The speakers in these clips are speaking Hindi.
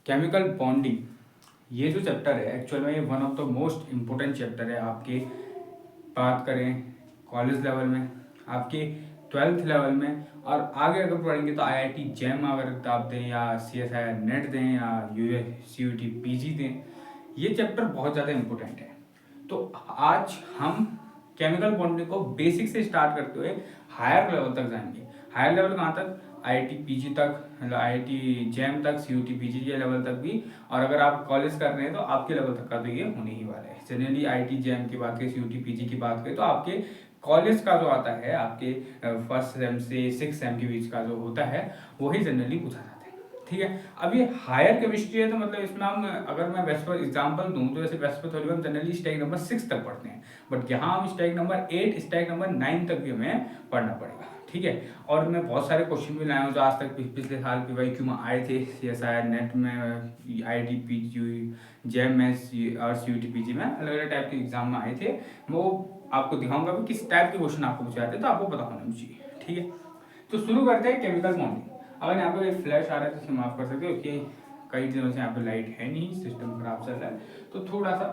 केमिकल बॉन्डिंग, ये जो चैप्टर है एक्चुअल में ये one of the most important chapter है। आपके बात करें कॉलेज लेवल में, आपके 12th लेवल में, और आगे अगर पढ़ेंगे तो IIT जैम अगर किताब दें या CSIR नेट दें या CUET PG दें, ये चैप्टर बहुत ज़्यादा इम्पोर्टेंट है। तो आज हम केमिकल बॉन्डिंग को बेसिक से स्टार्ट करते हुए हायर लेवल तक जाएंगे। हायर लेवल कहाँ तक? IIT PG तक, मतलब IIT जैम तक, CUET PG के लेवल तक भी, और अगर आप कॉलेज कर रहे हैं तो आपके लेवल तक का तो ये होने ही वाला है। जनरली IIT जैम की बात करें, CUET PG की बात करें तो आपके कॉलेज का जो आता है, आपके फर्स्ट सेम से 6th सेम के बीच का जो होता है वही जनरली पूछा जाता है। ठीक है, अब ये हायर केमिस्ट्री है तो मतलब इसमें हम, अगर मैं वेस्ट पर एग्जाम्पल दूं तो जैसे वेस्ट पर थोड़ी हम जनरली स्टैक नंबर 6 तक पढ़ते हैं, बट यहाँ हम स्टैक नंबर 8 स्टैक नंबर 9 तक भी हमें पढ़ना पड़ेगा। ठीक है, और मैं बहुत सारे क्वेश्चन भी लाया हूँ जो आज तक पिछले साल PYQ में आए थे, CSIR नेट में, IIT PG जैम में और CUET PG में अलग अलग टाइप के एग्जाम में आए थे। वो आपको दिखाऊंगा भी किस टाइप के क्वेश्चन आपको पूछे जाते हैं, तो आपको पता होना चाहिए। ठीक है, तो शुरू करते हैं केमिकल बॉन्डिंग। अगर यहाँ पे फ्लैश आ रहा है तो इसे माफ कर सकते हो कि कई दिनों से यहाँ पे लाइट है नहीं, सिस्टम खराब चल रहा है, तो थोड़ा सा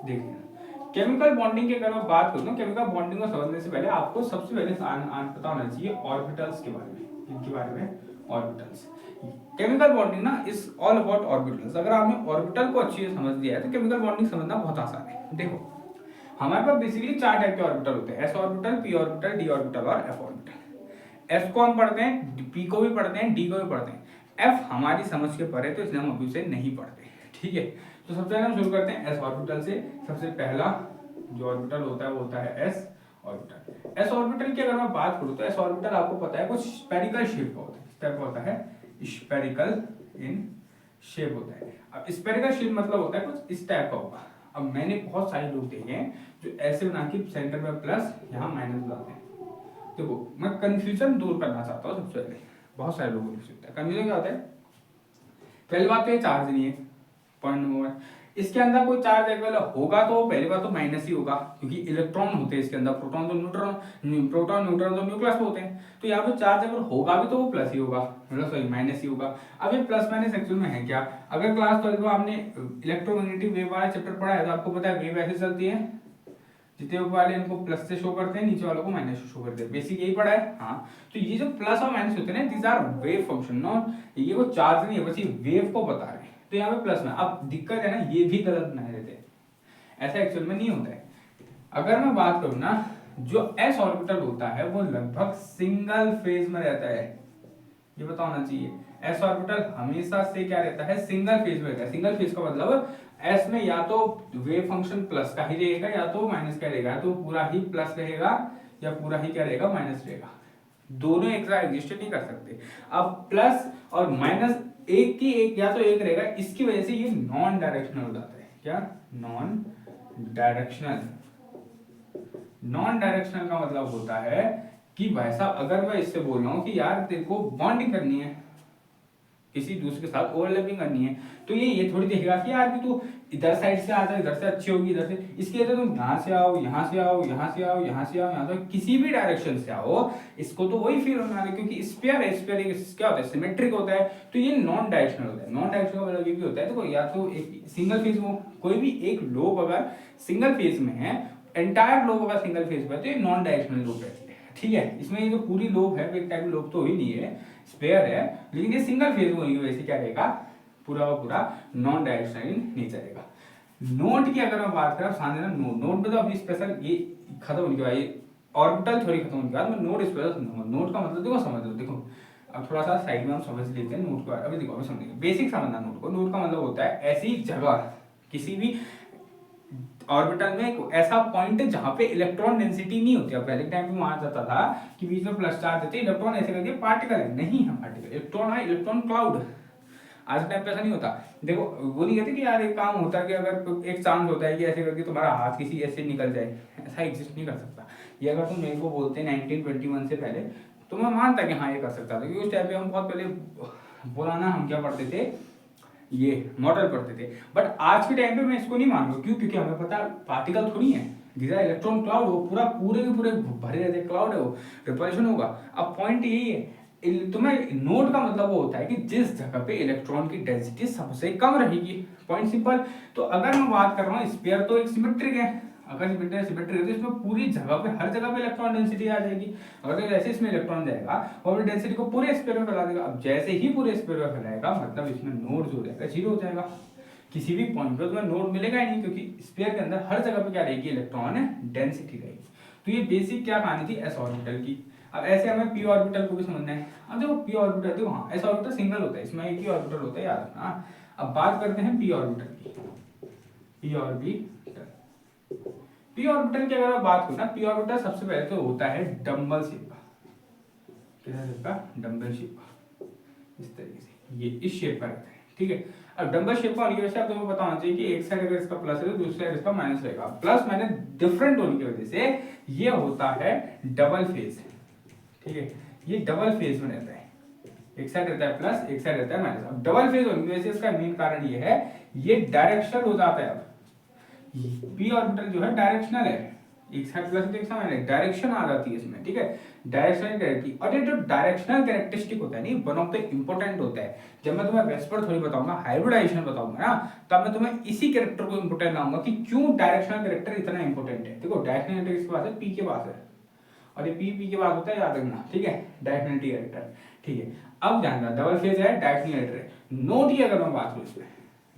देख लेना। केमिकल बॉन्डिंग की अगर मैं बात करूँ, केमिकल बॉन्डिंग को समझने से पहले आपको सबसे पहले पता होना चाहिए ऑर्बिटल्स के बारे में। इनके बारे में ऑर्बिटल्स, केमिकल बॉन्डिंग ना इज ऑल अबाउट ऑर्बिटल्स। अगर आपने ऑर्बिटल को अच्छी से समझ लिया है तो केमिकल बॉन्डिंग समझना बहुत आसान है। देखो, हमारे पास बेसिकली 4 टाइप के ऑर्बिटल होते हैं, s orbital, p orbital, d orbital और f ऑर्बिटल। s को हम पढ़ते हैं, p को भी पढ़ते हैं, d को भी पढ़ते हैं। f हमारी समझ के परे तो इसलिए हम अभी उसे नहीं पढ़ते। ठीक है, तो सबसे पहले हम शुरू करते हैं s ऑर्बिटल से। सबसे पहला जो ऑर्बिटल होता है वो होता है s ऑर्बिटल। s ऑर्बिटल की अगर मैं बात करूं तो s ऑर्बिटल आपको पता है कुछ स्फेरिकल शेप का होता है। इस टाइप का होता है, स्फेरिकल इन शेप होता है। अब स्फेरिकल शेप मतलब होता है कुछ इस टाइप का होगा। अब मैंने बहुत सारे लोग देखे हैं जो ऐसे बना के सेंटर में प्लस यहाँ माइनस बनाते हैं। देखो, मैं कंफ्यूजन दूर करना चाहता हूँ सबसे पहले। बहुत सारे लोगों को कंफ्यूजन क्या होता है? पहली बात तो ये चार्ज नहीं है, पॉइंट नंबर 1। इसके अंदर कोई चार्ज अवेलेबल होगा तो पहली बात तो माइनस ही होगा, क्योंकि इलेक्ट्रॉन होते हैं इसके अंदर, प्रोटॉन तो न्यूट्रॉन, प्रोटॉन न्यूट्रॉन तो न्यूक्लियस होते हैं। तो यहाँ पे चार्ज अगर होगा भी तो वो प्लस ही होगा, मतलब सॉरी माइनस ही होगा। अब ये प्लस माइनस एक्चुअल में है क्या? अगर क्लास 12 में आपने इलेक्ट्रोमैग्नेटिक वेव वाला चैप्टर पढ़ा है तो आपको पता है वेव ऐसे चलती है, जितने ऊपर वाले इनको प्लस से शो करते हैं, नीचे वालों को माइनस से शो करते हैं। बेसिक यही पढ़ा है। हाँ, तो ये जो प्लस और माइनस होते हैं ना, these are wave function, not ये वो चार्ज नहीं है, बस ये वेव को बता रहे हैं। तो यहाँ पे प्लस में, अब दिक्कत है ना, ये भी गलत बना देते हैं, ऐसा एक्चुअल में नहीं होता है। अगर मैं बात करूँ ना, जो s ऑर्बिटल होता है वो लगभग सिंगल फेज में रहता है, ये पता होना चाहिए। s ऑर्बिटल हमेशा से क्या रहता है? सिंगल फेज में रहता है। सिंगल फेज का मतलब s में या तो वेव फंक्शन प्लस का ही रहेगा या तो माइनस का रहेगा, या तो पूरा ही प्लस रहेगा या पूरा ही क्या रहेगा? माइनस रहेगा। दोनों एक साथ एग्जिस्ट नहीं कर सकते। अब प्लस और माइनस एक की एक या तो एक रहेगा, इसकी वजह से ये नॉन डायरेक्शनल हो जाता है। क्या? Non directional. नॉन डायरेक्शनल का मतलब होता है कि भाई साहब, अगर मैं इससे बोल रहा हूं कि यार तेरे को बॉन्डिंग करनी है, किसी दूसरे के साथ ओवरलैपिंग करनी है, तो ये थोड़ी देखेगा कि यार कि तू इधर साइड से आ जा, इधर से अच्छी होगी, इधर से, इसके लिए तुम यहाँ से आओ, यहाँ से आओ, यहाँ से आओ, यहाँ से आओ, यहाँ से, किसी भी डायरेक्शन से आओ, इसको तो वही फील होने वाला है, क्योंकि स्फीयर है, स्फीयर क्या होता है? सिमेट्रिक होता है। तो ये नॉन डायरेक्शनल होता है। नॉन डायरेक्शनल का मतलब ये भी होता है, तो या तो एक सिंगल फेज में, कोई भी एक लोब अगर सिंगल फेज में है, एंटायर लोब अगर सिंगल फेज में है, तो ये नॉन डायरेक्शनल लोब रहती है। ठीक है, इसमें ये जो पूरी लोब है, एक टाइप लोब तो ही नहीं है, स्पेयर है, लेकिन ये सिंगल फेज में होने की वजह से क्या रहेगा? पूरा का पूरा नॉन डायरेक्शनल नहीं चलेगा। नोट की अगर मैं बात करें, सामने ना नोट में तो अभी स्पेशल ये खत्म होने के बाद, ऑर्बिटल थ्योरी खत्म होने के बाद मैं नोट स्पेशल समझूंगा। नोट का मतलब देखो, समझ लो, देखो अब थोड़ा सा साइड में हम समझ लेते हैं नोट को। अभी देखो, अभी समझेंगे, बेसिक समझना नोट को। नोट का मतलब होता है ऐसी जगह, किसी भी ऑर्बिटल में एक ऐसा पॉइंट जहां पे इलेक्ट्रॉन डेंसिटी नहीं होती है। पहले टाइम में माना जाता था कि बीच में प्लस चार्ज देते, इलेक्ट्रॉन ऐसे करके पार्टिकल है, नहीं है पार्टिकल, इलेक्ट्रॉन है, इलेक्ट्रॉन क्लाउड। आज टाइम पे ऐसा नहीं होता। देखो, वो नहीं कहते कि यार एक काम होता है कि अगर एक चांस होता है कि ऐसे करके तुम्हारा हाथ किसी ऐसे निकल जाए, ऐसा एग्जिस्ट नहीं कर सकता। ये अगर तुम मेरे को बोलते 1921 से पहले, तो मैं मानता कि हाँ ये कर सकता था, क्योंकि उस टाइम पे हम बहुत पहले बोला ना, हम क्या पढ़ते थे, ये मॉडल पढ़ते थे। बट आज के टाइम पे मैं इसको नहीं मानूंगा। क्यों? क्योंकि हमें पता पार्टिकल थोड़ी है, जिधर इलेक्ट्रॉन क्लाउड, वो पूरे के पूरे भरे रहते क्लाउड है, वो रिपल्शन होगा। अब पॉइंट यही है, तुम्हें नोड का मतलब वो होता है कि जिस जगह पे इलेक्ट्रॉन की डेंसिटी सबसे कम रहेगी, पॉइंट सिंपल। तो अगर मैं बात कर रहा हूँ स्फीयर तो एक सिमेट्रिक है, अगर सिमेट्रिक है तो इसमें पूरी जगह पे हर जगह पे इलेक्ट्रॉन डेंसिटी आ जाएगी। अगर तो जैसे इसमें इलेक्ट्रॉन जाएगा और डेंसिटी को पूरे स्फीयर में फैला देगा। अब जैसे ही पूरे स्फीयर में फैलाएगा मतलब इसमें नोड जो रहेगा जीरो हो जाएगा, किसी भी पॉइंट पे तुम्हें नोड मिलेगा ही नहीं, क्योंकि स्फीयर के अंदर हर जगह पे क्या रहेगी, इलेक्ट्रॉन डेंसिटी रहेगी। तो ये बेसिक क्या कहानी थी एस ऑर्बिटल की। अब ऐसे हमें पी ऑर्बिटल को भी समझना है। अब देखो पी ऑर्बिटल, देखो हाँ एस ऑर्बिटल सिंगल होता है, इसमें एक ही ऑर्बिटल होता है, याद रखना। अब बात करते हैं पी ऑर्बिटल की। पी ऑर्बिटल, पी ऑर्बिटल की अगर बात करूँ ना, पी ऑर्बिटल सबसे पहले तो होता है डम्बल शेप का। किस शेप का, डम्बल शेप का, इस तरीके से ये इस शेप का रहता है, ठीक है। अब डम्बल शेप का होने की वजह से अब तुम्हें पता होना चाहिए कि एक साइड अगर इसका प्लस है तो दूसरी साइड इसका माइनस रहेगा। प्लस माइनस डिफरेंट होने की वजह से ये होता है डबल फेज, ठीक है। ये डबल फेज में रहता है, एक साइड रहता है प्लस, एक साइड रहता है माइनस। अब डबल फेज होने की वजह से इसका मेन कारण ये है, ये डायरेक्शनल हो जाता है। अब पी ऑर्बिटल जो है डायरेक्शनल है, एक साइड प्लस एक साइड माइनस, डायरेक्शन आ जाती है इसमें, ठीक है। डायरेक्शनल कैरेक्टरिस्टिक, और ये जो डायरेक्शनल कैरेक्टरिस्टिक होता है नहीं, वन ऑफ द इंपॉर्टेंट होता है। जब मैं तुम्हें वेस्पर थ्योरी बताऊंगा, हाइब्रिडाइजेशन बताऊंगा ना, तब मैं तुम्हें इसी कैरेक्टर को इंपॉर्टेंट लाऊंगा कि क्यों डायरेक्शनल कैरेक्टर इतना इंपॉर्टेंट है। देखो डायरेक्शनल कैरेक्टर किसके पास है, पी के पास है, और ये पी के पास होता है, याद रखना, ठीक है। डायरेक्शनलिटी कैरेक्टर, ठीक है। अब जानना डबल फेज है, डायरेक्शनल कैरेक्टर है। नोट की अगर मैं बात करूं इसमें,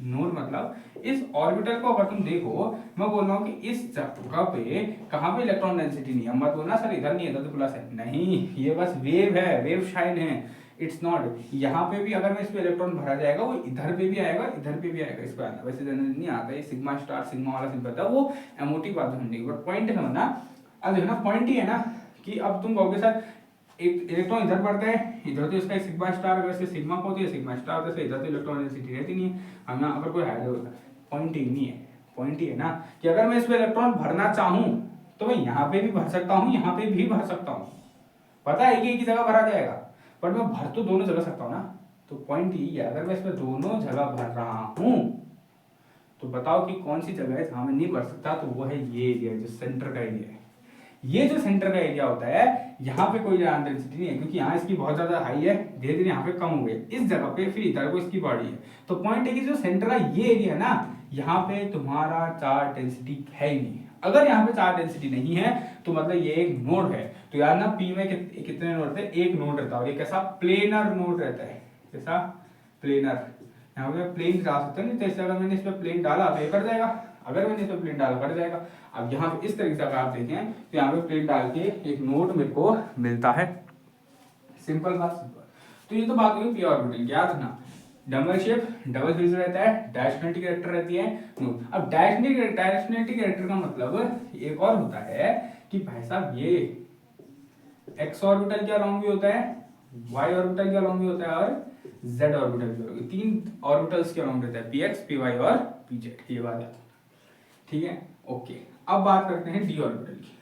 नोड मतलब इस ऑर्बिटल को अगर तुम देखो, मैं बोल रहा हूँ कि इस जगह पे कहाँ पे इलेक्ट्रॉन डेंसिटी नहीं है, मत बोलना सर इधर नहीं है इधर तो प्लस है, नहीं, ये बस वेव है, वेव शाइन है, इट्स नॉट। यहाँ पे भी अगर मैं इस पे इलेक्ट्रॉन भरा जाएगा वो इधर पे भी आएगा, इधर पे भी आएगा, इसको आना वैसे नहीं आता है, सिग्मा स्टार सिग्मा वाला सिंपल था वो एमओटी बात समझने की, बट पॉइंट समझना। अब देखना पॉइंट ही है ना कि अब तुम कहोगे सर एक इलेक्ट्रॉन इधर पड़ता है, इधर तो इसका सिग्मा स्टार, अगर सिग्मा को होती है सिग्मा स्टार, जैसे इधर तो इलेक्ट्रॉन डेंसिटी रहती नहीं है। हम यहाँ अगर कोई हाइड्रो, पॉइंट ही नहीं है, पॉइंट ही है ना कि अगर मैं इसमें इलेक्ट्रॉन भरना चाहूं तो मैं यहाँ पे भी भर सकता हूँ, यहाँ पे भी भर सकता हूँ, पता है कि एक ही जगह भरा जाएगा, पर मैं भर तो दोनों जगह सकता हूँ ना। तो पॉइंट यही है, अगर मैं इसमें दोनों जगह भर रहा हूँ तो बताओ कि कौन सी जगह है जहां मैं नहीं भर सकता, तो वो है ये एरिया जो सेंटर का एरिया है। ये जो सेंटर का एरिया होता है, यहाँ पे कोई डेंसिटी नहीं है, क्योंकि यहाँ इसकी बहुत ज्यादा हाई है, धीरे धीरे यहाँ पे कम हो गई, इस जगह पे फिर इधर को इसकी बॉडी है। तो पॉइंट है कि जो सेंटर का ये एरिया है ना, यहाँ पे तुम्हारा चार्ज डेंसिटी है ही नहीं। अगर यहाँ पे चार्ज डेंसिटी नहीं है तो मतलब ये एक नोड है। तो यार ना पी में कितने नोड रहते हैं, एक नोड रहता है, और ये कैसा प्लेनर नोड रहता है, कैसा प्लेनर। यहाँ पे प्लेन जा सकता है नहीं, तो इस जगह मैंने इस पर प्लेन डाला तो ये कट जाएगा, अगर मैंने इस पर प्लेन डाला कट जाएगा। अब यहाँ पे इस तरीके से अगर आप देखें तो यहाँ पे प्लेन डाल के एक नोड मेरे को मिलता है, सिंपल बात सिंपल। तो ये तो बात हुई पी ऑर्बिटल की, याद रखना डबल शेप, डबल फेज रहता है, डायरेक्शनलिटी कैरेक्टर रहती है नोड। अब डायरेक्शनलिटी कैरेक्टर का मतलब एक और होता है कि भाई साहब ये एक्स ऑर्बिटल के अलोंग भी होता है, वाई ऑर्बिटल के अलोंग भी होता है, और जेड ऑर्बिटल के अलोंग, तीन ऑर्बिटल्स के अलोंग रहता है, पी एक्स पी वाई और पी जेड, ये बात है, ठीक है ओके। अब बात करते हैं डी ऑर्बिटल की।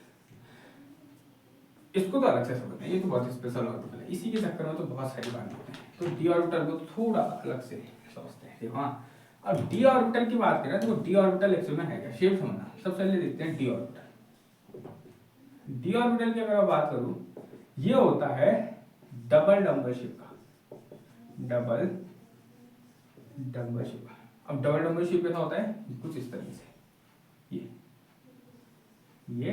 इसको तो अलग से समझना है, ये तो बहुत स्पेशल ऑर्बिटल है, इसी के चक्कर में तो बहुत सारी बातें होती हैं। तो डी ऑर्बिटल को थोड़ा अलग से समझते हैं, देखो हाँ। अब डी ऑर्बिटल की बात करें तो डी ऑर्बिटल एक्चुअल में है क्या, शेप समझना। सबसे पहले देखते हैं डी ऑर्बिटल। डी ऑर्बिटल की अगर बात करूं, ये होता है डबल डम्बल शेप का, डबल डम्बल शेप। अब डबल डम्बल शेप कैसा होता है, कुछ इस तरीके से, ये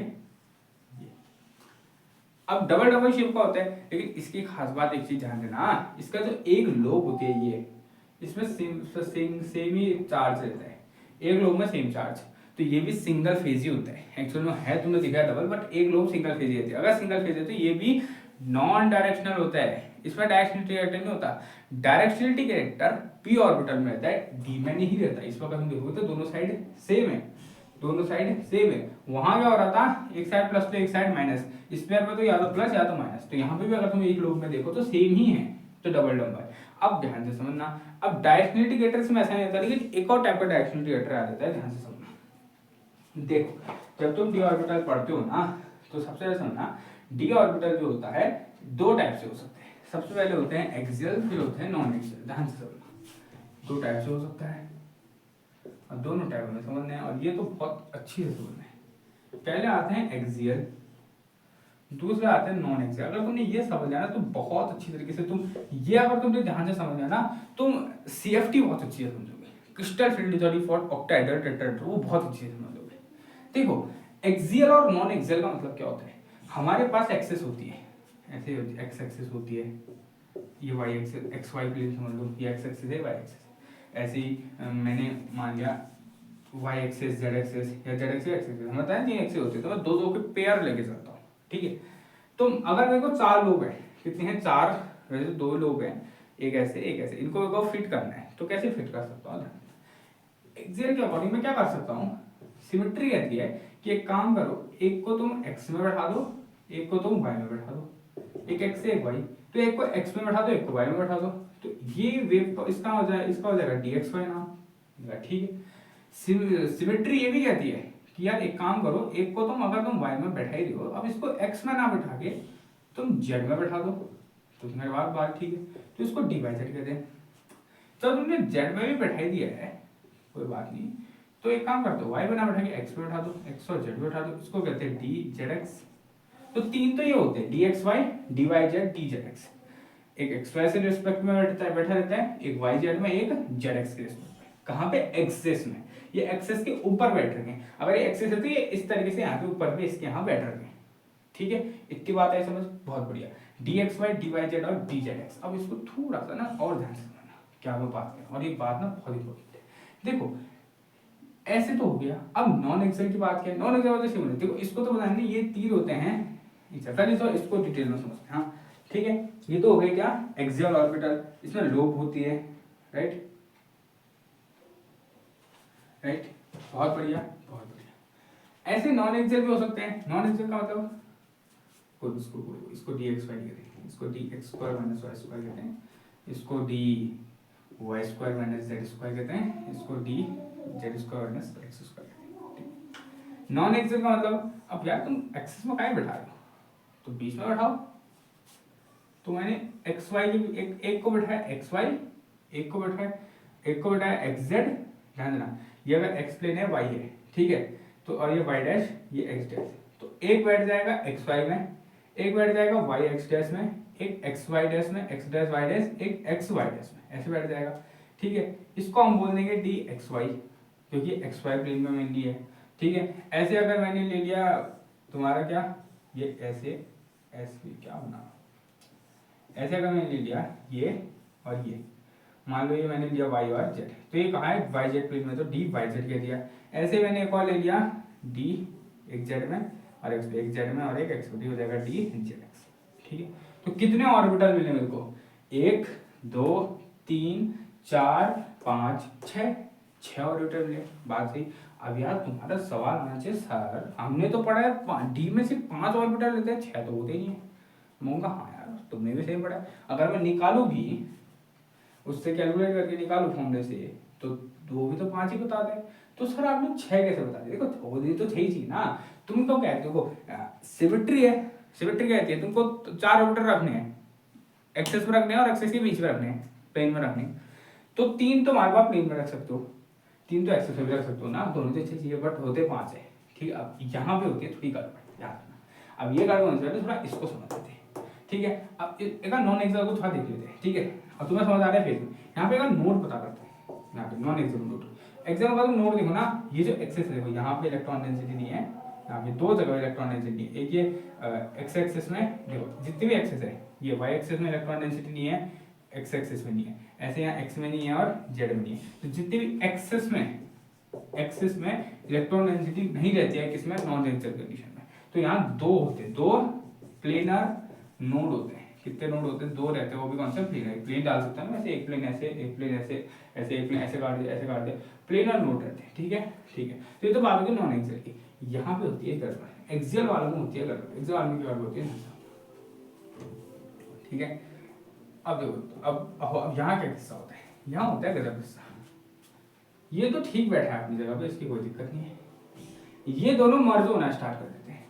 अब डबल डबल शेप का होता है, लेकिन इसकी खास बात एक चीज ध्यान देना, इसका जो एक लोब होती है ये, इसमें सेम ही चार्ज रहता है, एक लोब में सेम चार्ज। तो ये भी सिंगल फेज ही होता है, एक्चुअल में है तुमने दिखा है डबल, बट एक लोब सिंगल फेज ही रहती है। अगर सिंगल फेज है तो ये भी नॉन डायरेक्शनल होता है, इसमें डायरेक्शनलिटी कैरेक्टर नहीं होता। डायरेक्शनलिटी कैरेक्टर पी ऑर्बिटल में रहता है, डी में नहीं रहता। इस वक्त हम देखोगे तो दोनों साइड सेम है, दोनों साइड सेम है। वहां क्या हो रहा था, एक साइड प्लस तो एक साइड माइनस, स्क्वायर में तो या तो प्लस या तो माइनस, तो यहाँ पे भी अगर तुम एक लोब में देखो तो सेम ही है, तो डबल डम्बल। अब ध्यान से समझना, अब डायरेक्शनलिटी कैरेक्टर्स में ऐसा नहीं होता, लेकिन एक और टाइप का डायरेक्शनलिटी कैरेक्टर आ जाता है, ध्यान से समझना। देखो जब तुम डी ऑर्बिटल पढ़ते हो ना, तो सबसे पहले समझना डी ऑर्बिटल जो होता है दो टाइप से हो सकते हैं। सबसे पहले होते हैं एक्सियल, फिर होते हैं नॉन एक्सियल। ध्यान से समझना, दो टाइप से हो सकता है, और दोनों टाइप में समझना है, और ये तो बहुत अच्छी से समझना है। पहले आते हैं एक्सियल, दूसरा आता है नॉन एक्सियल। अगर तुमने ये समझ लिया ना तो बहुत अच्छी तरीके से तुम ये अगर तुमने ध्यान से समझ लिया ना तुम सीएफटी बहुत अच्छी है समझोगे, crystal field theory for octahedral tetrahedral वो बहुत अच्छी से समझोगे। देखो एक्सियल और नॉन एक्सियल का मतलब क्या होता है, हमारे पास एक्सेस होती है, ऐसे एक्स एक्सेस होती है, ये Y axis X Y plane समझ लो, ये एक्स एक्सेस है वाई एक्सेस, ऐसे ही मैंने मान लिया वाई एक्सेस जेड एक्सेस या जेड एक्सेस एक्स एक्सेस, हम बताएं 3 एक्सेस होते हैं तो मैं दो दो के पेयर लेके चलता हूँ, ठीक है। तो अगर मेरे को 4 लोग हैं, कितने हैं 4, वैसे 2 लोग हैं, एक ऐसे एक ऐसे, इनको मेरे को फिट करना है तो कैसे फिट कर सकता हूँ, एक्सियल के अकॉर्डिंग मैं क्या कर सकता हूँ, सिमेट्री कहती है कि एक काम करो, एक को तुम एक्स में बैठा दो, एक को तुम वाई में बैठा दो, एक एक्स से एक वाई, तो एक को एक्स में बैठा दो, एक को वाई में बैठा दो, तो ये वेव इसका हो जाएगा dx y नाम, ठीक है। सिमेट्री ये भी कहती है कि यार एक काम करो, एक को तुम अगर तुम y में बैठा ही रहे हो, अब इसको x में ना बैठा के तुम z में बैठा दो, तो तुम्हारी बात ठीक है, तो इसको dy z कहते हैं। जब तुमने z में भी बैठा ही दिया है कोई बात नहीं, तो एक काम करते हो y में ना बैठा के x में बैठा दो, x और z में बैठा दो, इसको कहते हैं dzx। तो 3 तो ये होते हैं dxy dyz dzx, एक xy से रिस्पेक्ट में बैठा रहता है, एक yz में, एक zx के रिस्पेक्ट में, कहाँ पे एक्सेस में, ये एक्सेस के ऊपर बैठ रखे हैं, अगर ये एक्सेस है तो ये इस तरीके से यहाँ के ऊपर पे इसके यहाँ बैठ रखे हैं, ठीक है। इतनी बात है समझ, बहुत बढ़िया, dxy dyz और dzx। अब इसको थोड़ा सा ना और ध्यान से समझना क्या मैं बात कर रहा हूँ, और ये बात ना बहुत इंपॉर्टेंट है। देखो ऐसे तो हो गया, अब नॉन एक्सेल की बात क्या है, नॉन एक्सेल जैसे देखो इसको तो बताना नहीं, ये तीर होते हैं, इसको डिटेल में समझते हैं, हाँ ठीक है। ये तो हो गया क्या एक्सियल ऑर्बिटल, इसमें लोब होती है, राइट राइट, बहुत बढ़िया बहुत बढ़िया। ऐसे नॉन एक्सियल भी हो सकते हैं, नॉन एक्सियल का मतलब इसको डी एक्स वाई कहते हैं, इसको D X square minus Y square कहते हैं, इसको D Y square minus Z square कहते हैं, इसको D Z square minus X square कहते हैं। नॉन एक्सियल का मतलब अब यार तुम एक्सेस में काहे बैठा रहे हो, तो बीच में बैठाओ, तो मैंने एक्स वाई एक को बैठाया एक्स वाई, एक को बैठाया एक्स जेड, ध्यान देना ये अगर एक्स प्लेन है वाई है, ठीक है, तो और ये वाई डैश ये एक्स डैश, तो एक बैठ जाएगा एक्स वाई में, एक बैठ जाएगा वाई एक्स डैश में, एक एक्स वाई डैश में, एक्स डैश वाई डैश, एक एक्स वाई डैश में, ऐसे बैठ जाएगा, ठीक है। इसको हम बोल देंगे डी एक्स वाई, क्योंकि एक्स वाई प्लेन में मैंने लिया है, ठीक है। ऐसे अगर मैंने ले लिया तुम्हारा क्या ये ऐसे ऐसे क्या बना, ऐसे अगर मैंने ले लिया ये और ये, मान लो ये मैंने लिया वाई और जेड, तो ये कहाँ है वाई जेड प्लेन में, तो डी वाई जेड कह दिया। ऐसे मैंने एक और ले लिया डी एक जेड में और एक जेड में और एक एक्स में, हो जाएगा डी जेड एक्स, ठीक है। तो कितने ऑर्बिटल मिले मेरे को, 1 2 3 4 5 6 ऑर्बिटल मिले, बात सही। अब यार तुम्हारा सवाल आना चाहिए सर हमने तो पढ़ा है डी में सिर्फ 5 ऑर्बिटल लेते हैं, 6 तो होते ही नहीं है। मैं हाँ यार तुमने भी सही पढ़ा, अगर मैं निकालू भी उससे कैलकुलेट करके निकालू फॉर्मूले से, तो दो भी तो 5 ही बता दे, तो सर आपने 6 कैसे बता दिया, देखो हो तो 6 ही चाहिए ना। तुमको क्या है, देखो सिमेट्री है, सिमेट्री कहती है तुमको 4 ऑर्बिटल रखने हैं, एक्सेस में रखने हैं और एक्सेस के बीच में रखने हैं, प्लेन में रखने हैं, तो 3 तो हमारे पास प्लेन में रख सकते हो, 3 तो एक्सेस में भी रख सकते हो ना, दोनों तो अच्छी चाहिए, बट होते 5 है, ठीक है। अब यहाँ पे होती है थोड़ी गड़बड़, याद रखना। अब ये गड़बड़ होती है थोड़ा इसको समझ लेते हैं, ठीक है। अब एक नॉन एक्सियल को थोड़ा देख लेते हैं, ठीक है। अब तुम्हें समझ आ रहा है फिर यहाँ पे अगर नोड पता करते हैं, यहाँ पे नॉन एक्सियल नोड, एक्सियल का नोड देखो ना, ये जो एक्सेस देखो यहाँ पे इलेक्ट्रॉन डेंसिटी नहीं है, यहाँ पे 2 जगह इलेक्ट्रॉन डेंसिटी है, एक ये एक्स एक्सिस में देखो जितनी भी एक्सेस है, ये वाई एक्सिस में इलेक्ट्रॉन डेंसिटी नहीं है, एक्स एक्सिस में नहीं है, ऐसे यहाँ एक्स में नहीं है और जेड में नहीं है, तो जितनी भी एक्सेस में इलेक्ट्रॉन डेंसिटी नहीं रहती है किसमें, नॉन एक्सियल कंडीशन में, तो यहाँ 2 होते हैं, 2 प्लेनर नोड होते हैं। कितने नोड होते हैं, 2 रहते हैं, वो भी कौन सा प्लेन है, प्लेन डाल सकता है ना, ऐसे एक प्लेन ऐसे, एक प्लेन ऐसे, ऐसे एक प्लेन ऐसे काट दिया, ऐसे काट दिया, प्लेनर नोड रहते हैं, ठीक है ठीक है। तो ये तो बात होगी नॉन एक्सियल की, यहाँ पे होती है गड़बड़, एक्सियल वालों में होती है गड़बड़, एक्सियल वालों में क्या होती है, ठीक है। अब देखो अब यहाँ क्या किस्सा होता है, यहाँ होता है गजब किस्सा, ये तो ठीक बैठा है अपनी जगह पे, इसकी कोई दिक्कत नहीं है, ये दोनों मर्ज होना स्टार्ट कर देते हैं,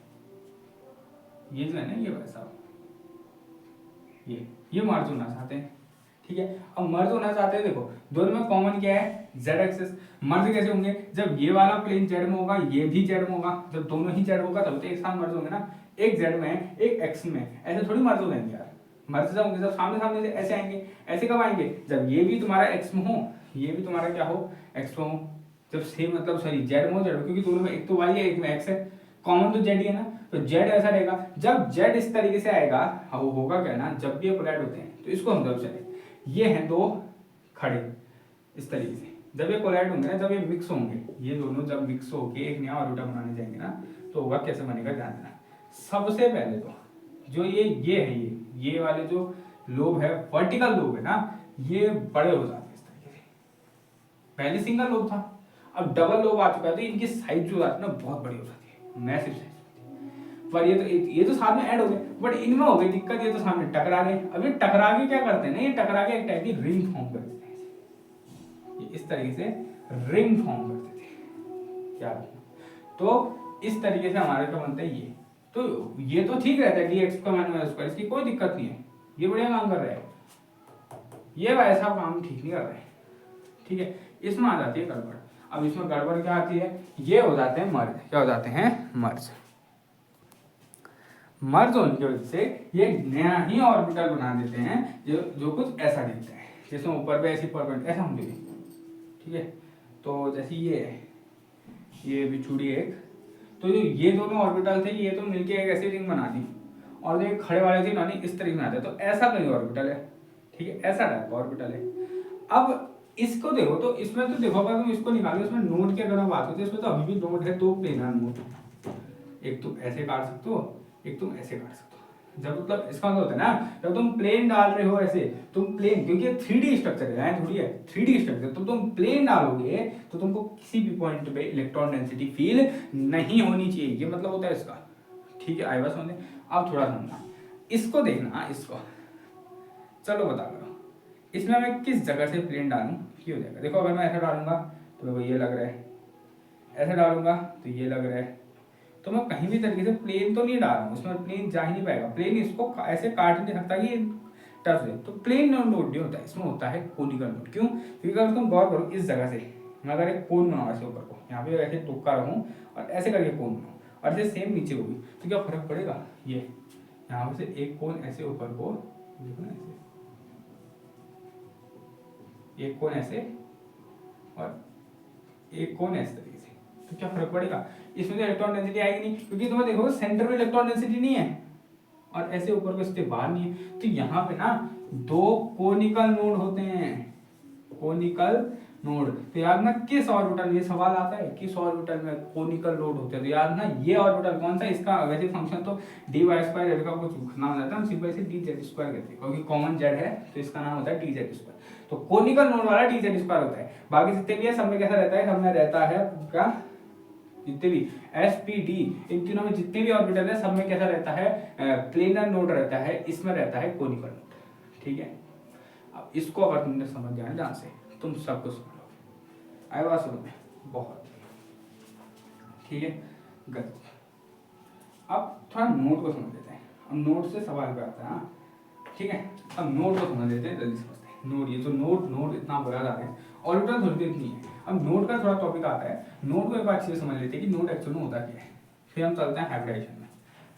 ये जो है ना ये वैसा ये मर्ज होना चाहते हैं, ठीक है। अब मर्ज होना चाहते हैं, देखो दोनों में कॉमन क्या है, जेड एक्सिस। मर्ज कैसे होंगे, जब ये वाला प्लेन जेड में होगा, ये भी जेड में होगा, जब दोनों ही जेड होगा तब तो एक साथ मर्ज होंगे ना, एक जेड में है, एक एक्स में है, ऐसे थोड़ी मर्ज हो जाएंगे यार। मर्ज जब होंगे, जब सामने सामने से ऐसे आएंगे। ऐसे कब आएंगे? जब ये भी तुम्हारा एक्स में हो, ये भी तुम्हारा क्या हो, एक्स में हो। जब सेम मतलब सॉरी जेड में हो, जेड, क्योंकि दोनों में एक तो वाई है एक में एक्स है, कॉमन तो जेड ही है ना, तो जेड ऐसा रहेगा। जब जेड इस तरीके से आएगा, वो होगा क्या ना, जब भी ये कोलाइड होते हैं तो इसको हम जब चले, ये हैं दो खड़े इस तरीके से, जब ये कोलाइड होंगे ना, जब ये मिक्स होंगे, ये दोनों जब मिक्स होके एक नया ऑर्बिटल बनाने जाएंगे ना, तो होगा कैसे बनेगा, ध्यान देना। सबसे पहले तो जो ये है, ये वाले जो लोब है, वर्टिकल लोब है ना, ये बड़े हो जाते हैं इस तरीके से। पहले सिंगल लोब था, अब डबल लोब आ चुका है, तो इनकी साइज जो आती है ना बहुत बड़ी हो जाती है, मैसिव साइज। पर ये तो साथ में ऐड हो गए, बट इनमें हो गई दिक्कत, ये तो सामने टकरा गए। अब ये टकरा के क्या करते हैं ना, ये टकरा के एक टाइप की रिंग फॉर्म कर देते हैं, ये इस तरीके से रिंग फॉर्म कर देते हैं, क्या तो इस तरीके से हमारे क्या बनता है, ये तो ठीक रहता है, dx का मान माइनस स्क्वायर, इसकी कोई दिक्कत नहीं है, ये बढ़िया काम कर रहा है। ये वैसा काम ठीक नहीं कर रहा है, ठीक है। इसमें आ जाती है गड़बड़। अब इसमें गड़बड़ क्या आती है, ये हो जाते हैं मर्ज, क्या हो जाते हैं, मर्ज। मर्ज होने की वजह से ये नया ही ऑर्बिटल बना देते हैं, जो कुछ ऐसा दिखता है, जैसे ऊपर पे ऐसी परपेंड ऐसा होंगे, ठीक है। तो जैसे ये है, ये बिछुड़ी एक, तो जो ये दोनों ऑर्बिटल थे, ये तो मिलके एक ऐसी रिंग बना दी, और जो खड़े वाले थे इन्होंने इस तरीके से बनाते, तो ऐसा कहीं ऑर्बिटल है, ठीक है, ऐसा टाइप का ऑर्बिटल है। अब इसको देखो, तो इसमें तो देखो, अगर तुम इसको निकालो, इसमें नोड की अगर हम बात होती है, इसमें तो अभी भी नोड है, दो प्लेनर नोड, एक तुम ऐसे काट सकते हो, एक तुम ऐसे काट सकते हो। जब मतलब इसका मतलब होता है ना, जब तुम प्लेन डाल रहे हो ऐसे, तुम प्लेन, क्योंकि 3D स्ट्रक्चर है, थोड़ी है 3D स्ट्रक्चर, तो तुम प्लेन डालोगे तो तुमको किसी भी पॉइंट पे इलेक्ट्रॉन डेंसिटी फील नहीं होनी चाहिए, ये मतलब होता है इसका, ठीक है। आई बस होने, अब थोड़ा समझना, इसको देखना, इसको चलो बता करो, इसमें मैं किस जगह से प्लेन डालूं ये हो जाएगा। देखो अगर मैं ऐसा डालूंगा तो मेरे को ये लग रहा है, ऐसे डालूंगा तो ये लग रहा है, तो मैं कहीं भी तरीके से प्लेन तो नहीं डाल रहा हूँ, इसमें प्लेन जा ही नहीं पाएगा, प्लेन इसको ऐसे काट नहीं सकता कि टच दे, तो प्लेन नोड नहीं होता, इसमें होता है कोनिकल नोड। क्यों? क्योंकि अगर तुम गौर करो, इस जगह से मैं अगर एक कोन बनाऊँ ऐसे ऊपर को, यहाँ पे ऐसे तुक्का रहूँ और ऐसे करके कोन बनाऊँ, और ऐसे सेम नीचे होगी, तो क्या फर्क पड़ेगा, ये यहाँ से एक कोन ऐसे ऊपर को, ऐसे एक कोन ऐसे और एक कोन ऐसे तरीके से, तो क्या फर्क पड़ेगा, इसमें तो इलेक्ट्रॉन डेंसिटी आएगी नहीं, क्योंकि तुम्हें देखो सेंटर में इलेक्ट्रॉन डेंसिटी नहीं है और ऐसे ऊपर को इसके बाहर नहीं है, तो यहाँ पे ना दो कोनिकल नोड होते हैं, कोनिकल नोड। तो याद ना किस ऑर्बिटल में, सवाल आता है किस ऑर्बिटल में कोनिकल नोड होते हैं, तो याद ना ये ऑर्बिटल कौन सा, इसका वैसे फंक्शन तो dy² का कुछ नाम रहता है, हम सिंपल से dz² कहते हैं, क्योंकि कॉमन z है तो इसका नाम होता है dz²। तो कोनिकल नोड वाला dz² होता है, बाकी जितने भी है सब में कैसा रहता है, सब में रहता है क्या, जितने भी sp d, इन तीनों में जितने भी ऑर्बिटल है सब में कैसा रहता है, प्लेनर नोड रहता है, इसमें रहता है कोनिकल नोड, ठीक है। अब इसको अगर तुमने समझ गया ध्यान से, तुम सब कुछ समझ लोगे, आए बात समझ में, बहुत ठीक है, गलत। अब थोड़ा नोड को समझ लेते हैं, अब नोड से सवाल पे आता है, ठीक है। अब नोड को समझ लेते हैं, जल्दी समझते हैं। नोड, ये तो नोड इतना बड़ा जा रहा है, ऑर्बिटल थोड़ी देर नहीं है। अब नोड का थोड़ा टॉपिक आता है, नोड को एक बार अच्छे से समझ लेते हैं कि नोड एक्चुअल में होता क्या है, फिर हम चलते हैं हाइब्रिडाइजेशन में।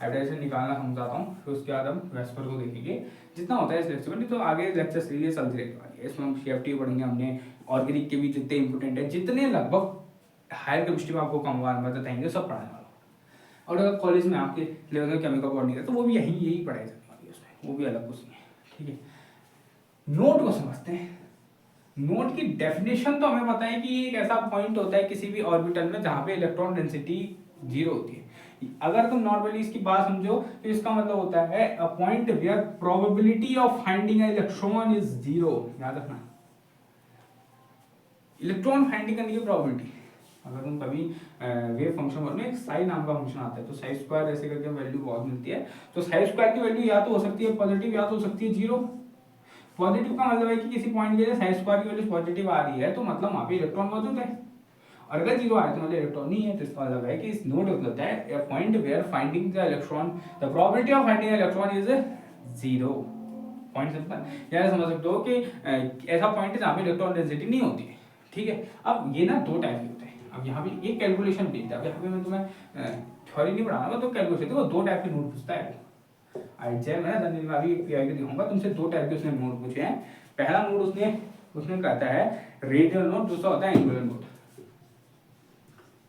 हाइब्रिडाइजेशन निकालना समझाता हूँ, फिर उसके बाद हम वेस्पर को देखेंगे, जितना होता है इस लेक्चर में, नहीं तो आगे लेक्चर सीरीज चलती रहने वाली है। इसमें हम CFT पढ़ेंगे, हमने ऑर्गेनिक के भी जितने इंपोर्टेंट है, जितने लगभग हायर केमिस्ट्री में आपको कम बताएंगे, सब पढ़ाने वाला। और अगर कॉलेज में आपके लेवल में केमिकल बॉन्डिंग है तो वो भी यही पढ़ाई जाने वाली है उसमें, वो भी अलग कुछ नहीं है, ठीक है। नोड को समझते हैं। नोड की डेफिनेशन तो हमें पता है कि एक ऐसा पॉइंट होता है किसी भी ऑर्बिटल में जहां पे इलेक्ट्रॉन डेंसिटी 0 होती है। अगर तुम नॉर्मली इसकी बात समझो तो इसका मतलब होता है a point where probability of finding an electron is 0। याद रखना, इलेक्ट्रॉन फाइंडिंग करने की प्रोबेबिलिटी, अगर तुम कभी वेव फंक्शन में एक साई नाम का फंक्शन आता है, तो साई स्क्वायर ऐसे करके वैल्यू बहुत मिलती है, तो साई स्क्वायर की वैल्यू या तो हो सकती है पॉजिटिव या तो हो सकती है 0। पॉजिटिव का मतलब है कि किसी पॉइंट के लिए साई स्क्वायर की वैल्यू पॉजिटिव आ रही है तो मतलब वहां पे इलेक्ट्रॉन मौजूद है, और अगर 0 आए तो मतलब इलेक्ट्रॉन नहीं है। तो इसका मतलब है कि इस नोड मतलब होता है a point where finding the electron, the probability of finding an electron is 0। Point simple, या समझ सकते हो कि ऐसा पॉइंट है जहां पे इलेक्ट्रॉन डेंसिटी नहीं होती है, ठीक है। अब ये ना दो टाइप के होते हैं, अब यहाँ भी एक कैलकुलेशन देखता है, यहाँ पे मैं तुम्हें थ्योरी नहीं पढ़ाऊंगा तो कैलकुलेशन, देखो दो टाइप के नोट पूछता है IHM है ना, मैं अभी PI के दिखाऊंगा तुमसे, दो टाइप के उसने नोट पूछे हैं। पहला नोट उसने कहता है रेडियल नोट, दूसरा होता है एंगुलर नोट।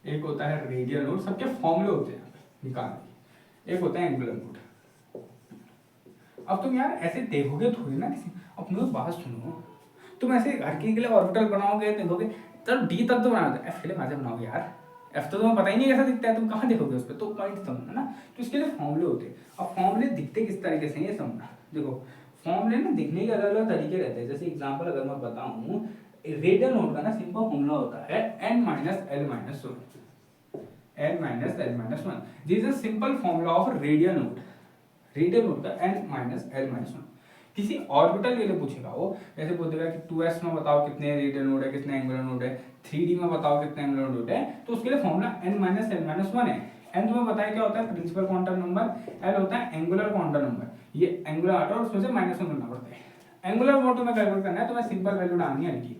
एक होता है रेडियल नोट, सबके फॉर्मूले होते हैं निकालने के, एक होता है एंगुलर नोट। अब तुम यार ऐसे देखोगे थोड़ी ना किसी, अपनी बात सुनो, तुम ऐसे हर के लिए ऑर्बिटल बनाओगे, देखोगे चलो डी तक तो बनाओगे, एफ के लिए कैसे बनाओगे यार, एफ तो तुम्हें पता ही नहीं कैसा दिखता है, तुम कहाँ देखोगे उस पर, तो पॉइंट समझना ना। तो इसके लिए फॉर्मूले होते हैं। अब फॉर्मूले दिखते किस तरीके से ये समझना, देखो फॉर्मूले ना दिखने के अलग अलग तरीके रहते हैं। जैसे एग्जाम्पल अगर मैं बताऊँ, रेडियल नोट का ना सिंपल फॉर्मूला होता है n minus L minus one, n minus L minus one, this is simple formula of radial note. Radial note का n minus L minus one. किसी ऑर्बिटल के लिए पूछेगा वो, जैसे बोलेगा कि 2s में बताओ कितने रेडियल नोड है, कितने एंगुलर नोड है, 3D में बताओ कितने एंगुलर नोड है, तो उसके लिए formula n minus L minus one है। n तुम्हें बताया क्या होता है, प्रिंसिपल क्वांटम नंबर, l होता है एंगुलर क्वांटम नंबर, ये एंगुलर आता है और उसमें से माइनस वन करना पड़ता है। एंगुलर नोड तुम्हें कैलकुलेट करना है, तुम्हें सिंपल वैल्यू डालनी है l की,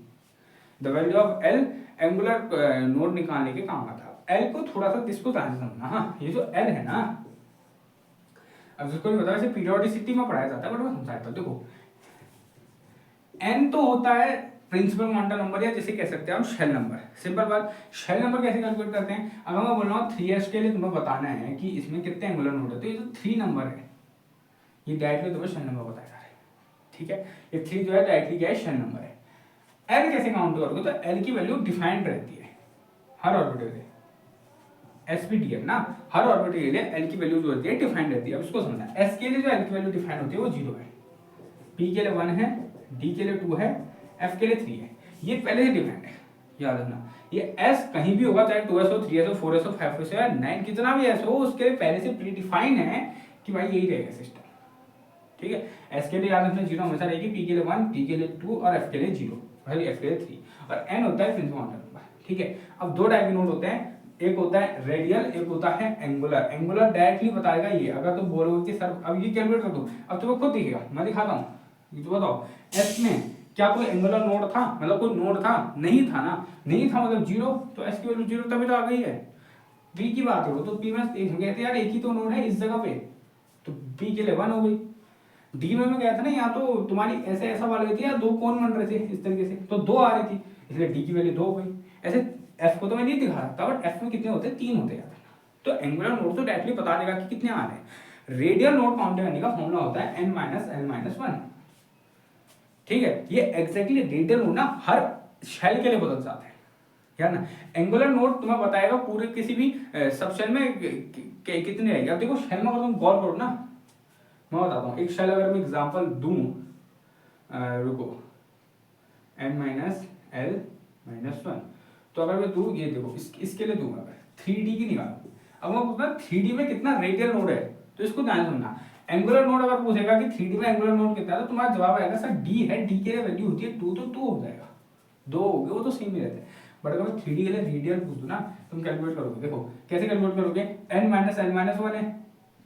the value of l angular node निकालने के काम आता है। l को थोड़ा सा इसको ध्यान से समझना, हाँ ये जो l है ना, अब जिसको नहीं पता वैसे पीरियोडिसिटी में पढ़ाया जाता है, बट मैं समझाता हूँ। देखो n तो होता है प्रिंसिपल क्वांटम नंबर, या जैसे कह सकते हैं हम शेल नंबर। सिंपल बात, शेल नंबर कैसे कैलकुलेट करते हैं, अगर मैं बोल रहा हूँ 3s के लिए तुम्हें बताना है कि इसमें कितने एंगुलर नोड है, तो ये जो 3 नंबर है ये डायरेक्टली तुम्हें शेल नंबर बताया जा रहा है, ठीक है। ये 3 जो है डायरेक्टली क्या है, शेल नंबर है। l कैसे काउंट करोगे, तो l की वैल्यू डिफाइंड रहती है हर ऑर्बिटल के, SPDF ना, हर ऑर्बिटल के लिए l की वैल्यू जो होती है डिफाइंड रहती है। अब इसको समझना, s के लिए जो l की वैल्यू डिफाइंड होती है वो 0 है, p के लिए 1 है, d के लिए 2 है, f के लिए 3 है, ये पहले से डिफाइंड है, याद रखना। ये s कहीं भी होगा, चाहे 2s हो, 3s हो, 4s हो, 5s हो या 9 कितना भी s हो, उसके लिए पहले से प्री डिफाइन है कि भाई यही रहेगा सिस्टम, ठीक है। s के लिए याद रखना 0 हमेशा रहेगी, p के लिए 1, p के लिए 2 और f के लिए 0, भाई f के लिए 3, और n होता है प्रिंसिपल क्वांटम नंबर, ठीक है। अब दो टाइप के नोड होते हैं, एक होता है रेडियल, एक होता है एंगुलर। एंगुलर डायरेक्टली बताएगा ये, अगर तुम बोलोगे कि सर अब ये कैलकुलेट कर दो, अब तुम्हें खुद दिखेगा, मैं दिखाता हूँ, ये तो बताओ s में क्या कोई एंगुलर नोड था, मतलब कोई नोड था, नहीं था ना, नहीं था मतलब 0, तो s की वैल्यू 0 तभी तो आ गई है। p की बात करो तो p में कहते यार एक ही तो नोड है इस जगह पे, तो p के लिए 1 हो गई। d में मैं गया था ना, यहाँ तो तुम्हारी ऐसे ऐसा वाल गई थी या दो कोण बन रहे थे इस तरीके से, तो 2 आ रही थी, इसलिए d की वैल्यू 2 हो गई। ऐसे f को तो मैं नहीं दिखा सकता, बट f में कितने होते हैं, 3 होते हैं, तो एंगुलर नोड तो डायरेक्टली बता देगा कि कितने आ रहे हैं। रेडियल नोड काउंट करने का फॉर्मूला होता है n minus L minus one, ठीक है। ये एग्जैक्टली रेडियल नोड ना हर शेल के लिए बदल जाता है, यार ना। एंगुलर नोड तुम्हें बताएगा पूरे किसी भी सब शेल में कितने रहेंगे। अब देखो शेल में अगर तुम गौर करो ना, मैं बताता हूँ एक शेल अगर मैं एग्जांपल दूं, रुको, n minus L minus one, तो अगर मैं दूं, ये देखो इसके लिए दूंगा अगर 3D की निकालो, अब मैं पूछना 3D में कितना रेडियल नोड है, तो इसको ध्यान समझना। एंगुलर नोड अगर पूछेगा कि 3D में एंगुलर नोड कितना है, तो तुम्हारा जवाब आएगा सर d है, d के लिए वैल्यू होती है 2, तो 2 हो जाएगा, 2 हो गए, वो तो सेम ही रहते हैं। बट अगर मैं 3D के लिए रेडियल पूछ दूं ना, तुम कैलकुलेट करोगे, देखो कैसे कैलकुलेट करोगे, n minus L minus one है,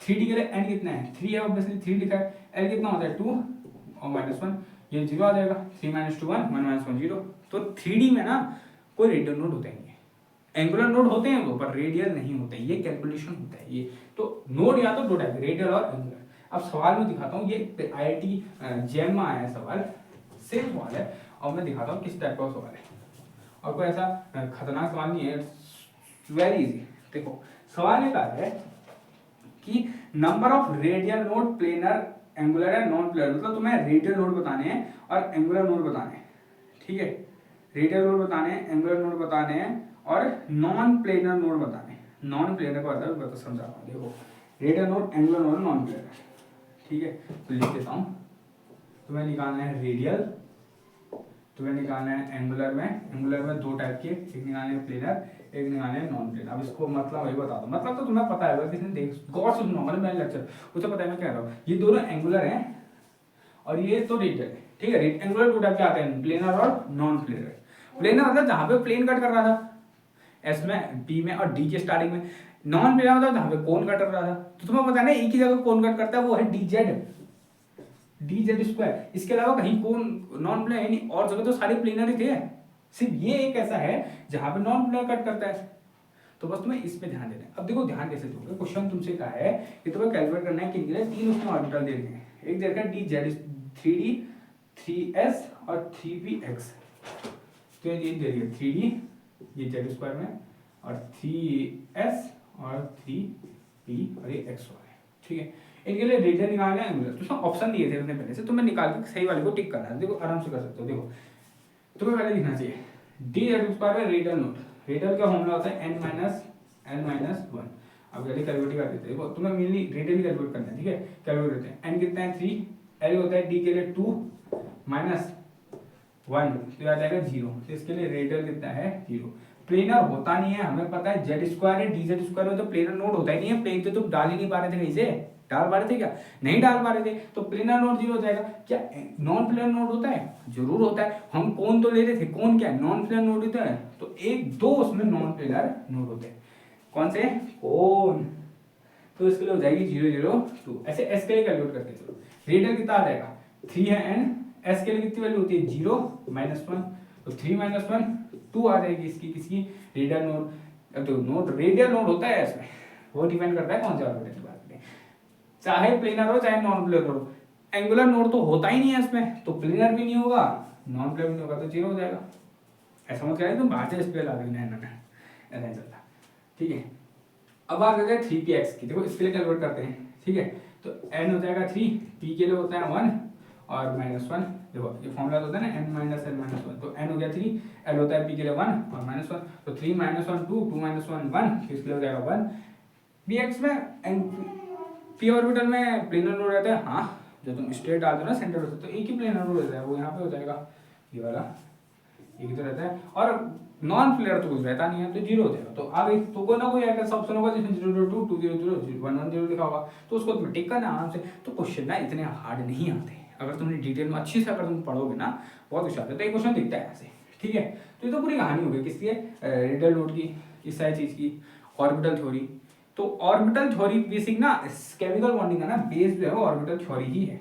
3D के लिए n कितना है, 3 है, ऑब्वियसली 3 लिखा है, l कितना होता है 2 और माइनस वन, ये 0 आ जाएगा, 3 माइनस 2 1, 1 माइनस 1 0। तो 3D में ना कोई रेडियल नोड होता ही नहीं है, एंगुलर नोड होते हैं वो, पर रेडियल नहीं होते, ये कैलकुलेशन होता है ये। तो नोड या तो दो टाइप, रेडियल और एंगुलर। अब सवाल में दिखाता हूँ, ये IIT JEM में आया है सवाल, सेम सवाल है, और मैं दिखाता हूँ किस टाइप का सवाल है, और कोई ऐसा खतरनाक सवाल नहीं है, वेरी इजी। देखो सवाल ये कहा है कि number of radial node planar angular है नॉन प्लेनर, मतलब तुम्हें रेडियल नोड बताने हैं और एंगुलर नोड बताने हैं, ठीक है। रेडियल नोड बताने हैं, एंगुलर नोड बताने हैं और नॉन प्लेनर नोड बताने हैं। नॉन प्लेनर का मतलब बता समझा रहा हूँ, देखो radial node, angular node, non planar, ठीक है। तो लिख देता हूँ, तुम्हें निकालना है रेडियल, तुम्हें निकालना है एंगुलर में दो टाइप के, एक निकालना है प्लेनर, एक निकालना है नॉन प्लेनर। अब इसको मतलब वही बता दो, मतलब तो तुम्हें पता है, किसी ने देख गौर से सुनो, मतलब मेरा लेक्चर उसे पता है मैं क्या कह रहा हूँ। ये दोनों एंगुलर हैं और ये तो रेडियल है, ठीक है। एंगुलर दो टाइप के आते हैं, प्लेनर और नॉन प्लेनर। प्लेनर मतलब जहाँ पे प्लेन कट कर रहा था एस में, बी में और डी के स्टार्टिंग में। नॉन प्लेनर मतलब जहाँ पे कोन कट कर रहा था, तो तुम्हें पता है ना एक ही जगह कोन कट करता है, वो है डी जेड स्क्वायर। इसके अलावा कहीं कोन नॉन प्लेनर है नहीं, और जगह तो सारे प्लेनर ही थे, सिर्फ ये एक ऐसा है जहां पे नॉन प्लेनर कट करता है। तो बस तुम्हें इस पे ध्यान देना है। अब देखो ध्यान कैसे दोगे, क्वेश्चन तुमसे कहा है कि तुम्हें कैलकुलेट करना है कि इनके लिए 3 उसमें ऑर्बिटल दे रखे हैं। एक दे रखा है डी जेड 3D 3S और 3Px। तो ये दे रही है 3D ये जेड स्क्वायर में और 3S और 3P और ये x वाला है, ठीक है। इनके लिए रेडियन निकालना है एंगुलर, तो उसमें ऑप्शन दिए थे उसने पहले से, तो मैं निकाल के सही वाले को टिक करना है। देखो आराम से कर सकते हो। देखो तुम्हें पहले लिखना चाहिए डी जेड स्क्वायर में रेडियन नोट, रेडियन का फॉर्मूला होता है n-1। अब जल्दी कैलकुलेट कर देते हैं। देखो तुम्हें मेनली रेडियन कैलकुलेट करना है, ठीक है। कैलकुलेट करते हैं। n कितना है 3, l होता है d के लिए 2 माइनस 1 तो आ जाएगा 0। तो इसके लिए रेडियन कितना है 0। प्लेनर होता नहीं है, हमें पता है जेड स्क्वायर है, डी जेड स्क्वायर में तो प्लेनर नोड होता ही नहीं है। प्लेन तो तुम डाल ही नहीं पा रहे थे कहीं से, डाल पा रहे थे क्या? नहीं डाल पा रहे थे, तो प्लेनर नोड 0 हो जाएगा। क्या नॉन प्लेनर नोड होता है? जरूर होता है। हम कौन तो ले रहे थे, कौन क्या नॉन प्लेनर नोड होता है? तो एक दो उसमें नॉन प्लेनर नोड होते हैं। कौन से? कौन? तो इसके लिए हो जाएगी 0 0 2। ऐसे एस के लिए कैलकुलेट करते चलो। रेडियन कितना आ जाएगा 3 है एन, एस के लिए कितनी वैल्यू होती है 0 -1, तो 3 - 1 2 आ जाएगी इसकी किसकी रेडियल नोड। अब तो नोड रेडियल नोड होता है इसमें, वो डिपेंड करता है कौन सा ऑर्बिटल की बात करें, चाहे प्लेनर हो चाहे नॉन प्लेनर हो। एंगुलर नोड तो होता ही नहीं है इसमें, तो प्लेनर भी नहीं होगा नॉन प्लेनर भी नहीं होगा, तो 0 हो जाएगा। ऐसा मत करें तुम बाहर से स्पेल आ देना ऐसा नहीं चलता, ठीक है। अब बात करते हैं 3Px की। देखो इसके लिए कैलकुलेट करते हैं, ठीक है। तो n हो जाएगा 3, p के लिए होता है 1 और -1। देखो ये फॉर्मूला होता है ना n-n-1, तो n हो गया 3, l होता है p के लिए 1 और -1, तो 3 - 1 2, 2 - 1 1, तो इसके लिए हो जाएगा 1। px में p ऑर्बिटल में प्लेनर नोड रहता है, हाँ जो तुम स्ट्रेट डालते हो ना सेंटर से, तो एक ही प्लेनर नोड रहता है, वो यहाँ पे हो जाएगा ये वाला, एक ही तो रहता है। और नॉन प्लेनर तो कुछ रहता नहीं है, तो 0 हो जाएगा। तो आगे तो कोई ना कोई ऐसा ऑप्शन होगा जिसमें 0 0 2 2 0 0 1 1 0 लिखा होगा, तो उसको तुम्हें टिक करना आराम से। तो क्वेश्चन ना इतने हार्ड नहीं आते, अगर तुमने डिटेल में अच्छी से अगर तुम पढ़ोगे ना बहुत कुछ आता है। तो एक क्वेश्चन दिखता है ऐसे, ठीक है। तो ये तो पूरी कहानी हो गई किसकी है, रेडियल नोड की, इस सारी चीज की, ऑर्बिटल थ्योरी। तो ऑर्बिटल थ्योरी बेसिक ना केमिकल बॉन्डिंग का ना बेस जो है वो ऑर्बिटल थ्योरी ही है।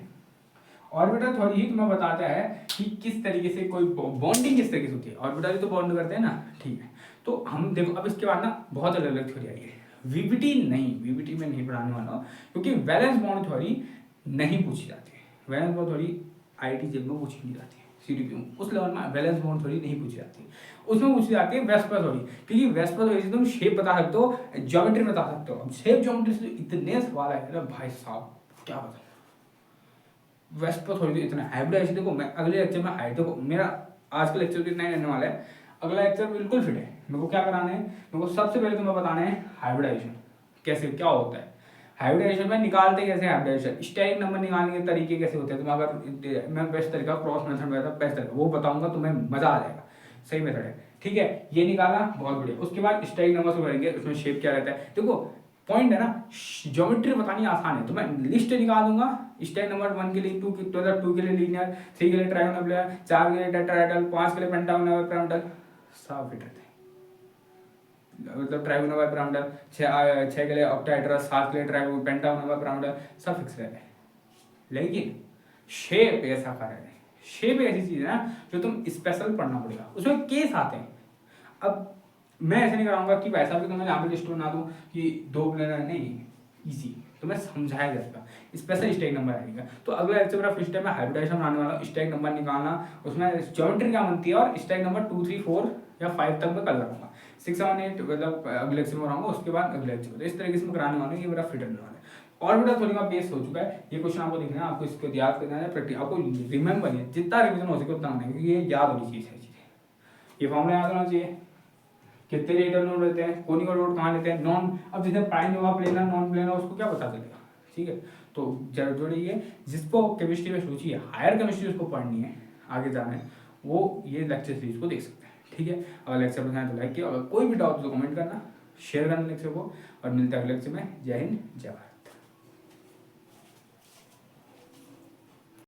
ऑर्बिटल थ्योरी ही तुम्हें बताता है कि किस तरीके से कोई बॉन्डिंग किस तरीके से होती है। ऑर्बिटल तो बॉन्ड करते हैं ना, ठीक है। तो हम देखो अब इसके बाद ना बहुत अलग अलग थ्योरी आई है। वीबीटी नहीं, वीबीटी में नहीं पढ़ाने वाला हूँ, क्योंकि वैलेंस बॉन्ड थ्योरी नहीं पूछी जाती है। वैलेंस बॉन्ड थ्योरी आईआईटी जेब में पूछी नहीं जाती है, सीडीपी में उस लेवल में वैलेंस बॉन्ड थ्योरी नहीं पूछी जाती। उसमें पूछी जाती है वेस्पर थ्योरी, क्योंकि वेस्पर थ्योरी से तुम शेप बता सकते हो, ज्योमेट्री बता सकते हो। अब शेप ज्योमेट्री से इतने सवाल है भाई साहब क्या बताऊं। वेस्पर थ्योरी तो इतना हाइब्रिडाइजेशन, देखो मैं अगले लेक्चर में देखो मेरा आज का लेक्चर तो इतना ही रहने वाला है, अगला लेक्चर बिल्कुल फिट है। मेरे को क्या कराना है, मेरे को सबसे पहले तुम्हें बताना है हाइब्रिडाइजेशन कैसे क्या होता है। हाइब्रिडाइजेशन में निकालते कैसे हाइब्रिडाइजेशन, स्टेरिक नंबर निकालने के तरीके कैसे होते हैं। तुम अगर मैं बेस्ट तरीका क्रॉस मेथड में बेस्ट तरीका वो बताऊंगा, तुम्हें मजा आ जाएगा, सही मेथड है, ठीक है। ये निकाला बहुत बढ़िया। उसके बाद स्टेरिक नंबर से भरेंगे, उसमें शेप क्या रहता है। देखो पॉइंट है ना, ज्योमेट्री बतानी आसान है, तो मैं लिस्ट निकाल दूंगा। स्टेप नंबर 1 के लिए 2 के लिए लीनियर, 3 के लिए ट्रायंगुलर, 4 के लिए टेट्राहेड्रल, 5 के लिए पेंटागोनल पिरामिडल, सब फिट रहते हैं। मतलब ट्रायंगुलर पिरामिडल, 6 के लिए ऑक्टाहेड्रल, 7 के लिए ट्रायंगुलर पेंटागोनल पिरामिडल, सब फिक्स रहते हैं। लेकिन शेप ऐसा कर रहे हैं, शेप ऐसी चीज है ना जो तुम स्पेशल पढ़ना पड़ेगा, उसमें केस आते हैं। अब मैं ऐसे नहीं कराऊंगा कि वैसा भी तुम्हें यहाँ पे लिस्ट बना दूं कि 2 प्लेनर नहीं, इजी तुम्हें समझाया जाएगा, स्पेशल स्टेक नंबर आएगा। तो अगला लेक्चर मेरा फर्स्ट टाइम में हाइब्रिडाइजेशन बनाने वाला, स्टेक नंबर निकालना, उसमें ज्योमेट्री क्या बनती है, और स्टेक नंबर 2 3 4 या 5 तक मैं कल करूँगा। 6 7 8 मतलब अगले लेक्चर में कराऊंगा, उसके बाद अगले लेक्चर। तो इस तरीके से मैं कराने वाला हूँ, ये मेरा फिट रहने वाला है। ऑर्बिटल थ्योरी का बेस हो चुका है, ये क्वेश्चन आपको देखना है, आपको इसको याद करना है, प्रैक्टिस आपको रिमेंबर है, जितना रिविजन हो सके उतना होना है, क्योंकि ये याद होनी चीज़ है। ये फॉर्मूला याद होना चाहिए, कितने रेडियल नोड रहते हैं, कोनिकल नोड कहाँ लेते हैं, नॉन, अब जैसे प्राइम होगा प्लेनर नॉन प्लेनर उसको क्या पता चलेगा, ठीक है। तो जोड़िए जिसको केमिस्ट्री में रुचि है, हायर केमिस्ट्री उसको पढ़नी है, आगे जाना है, वो ये लेक्चर सीरीज को देख सकते हैं, ठीक है। अगर लेक्चर पसंद आए तो लाइक किया, अगर कोई भी डाउट तो कमेंट करना, शेयर करना लेक्चर को, और मिलता है अगले लेक्चर में। जय हिंद जय भारत।